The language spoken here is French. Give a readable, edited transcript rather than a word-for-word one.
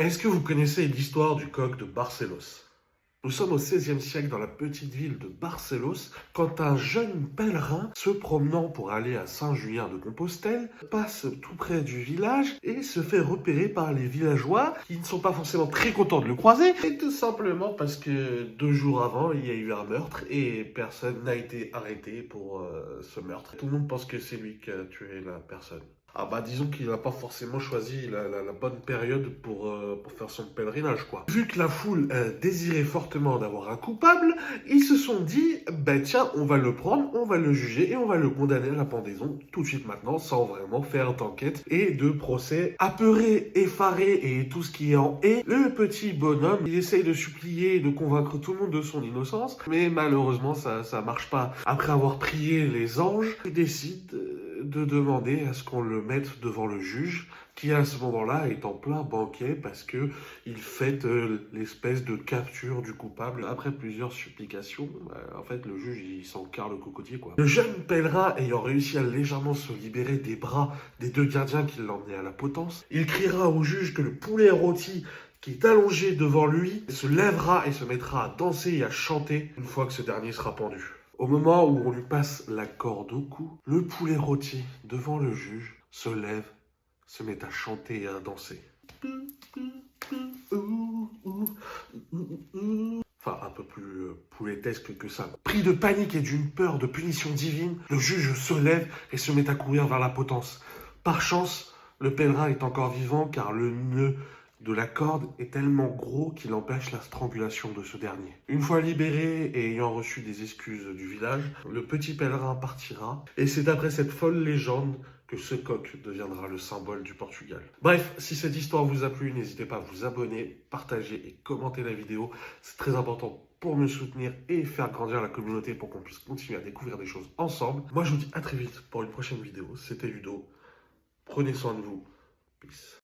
Est-ce que vous connaissez l'histoire du coq de Barcelos? Nous sommes au XVIe siècle dans la petite ville de Barcelos quand un jeune pèlerin se promenant pour aller à Saint-Julien de Compostelle passe tout près du village et se fait repérer par les villageois qui ne sont pas forcément très contents de le croiser, et tout simplement parce que 2 jours avant il y a eu un meurtre et personne n'a été arrêté pour ce meurtre. Tout le monde pense que c'est lui qui a tué la personne. Ah bah disons qu'il n'a pas forcément choisi la bonne période pour faire son pèlerinage quoi. Vu que la foule désirait fortement d'avoir un coupable, ils se sont dit, bah tiens, on va le prendre, on va le juger et on va le condamner à la pendaison tout de suite maintenant sans vraiment faire d'enquête et de procès. Apeuré, effaré et tout ce qui est en et, le petit bonhomme, il essaye de supplier et de convaincre tout le monde de son innocence, mais malheureusement ça marche pas. Après avoir prié les anges, il décide de demander à ce qu'on le mette devant le juge, qui à ce moment-là est en plein banquet parce que il fête l'espèce de capture du coupable. Après plusieurs supplications, en fait le juge il s'en carre le cocotier quoi. Le jeune pèlerin ayant réussi à légèrement se libérer des bras des deux gardiens qui l'emmenaient à la potence, il criera au juge que le poulet rôti qui est allongé devant lui se lèvera et se mettra à danser et à chanter une fois que ce dernier sera pendu. Au moment où on lui passe la corde au cou, le poulet rôti, devant le juge, se lève, se met à chanter et à danser. Enfin, un peu plus pouletesque que ça. Pris de panique et d'une peur de punition divine, le juge se lève et se met à courir vers la potence. Par chance, le pèlerin est encore vivant car le nœud de la corde est tellement gros qu'il empêche la strangulation de ce dernier. Une fois libéré et ayant reçu des excuses du village, le petit pèlerin partira et c'est après cette folle légende que ce coq deviendra le symbole du Portugal. Bref, si cette histoire vous a plu, n'hésitez pas à vous abonner, partager et commenter la vidéo. C'est très important pour me soutenir et faire grandir la communauté pour qu'on puisse continuer à découvrir des choses ensemble. Moi, je vous dis à très vite pour une prochaine vidéo. C'était Ludo. Prenez soin de vous. Peace.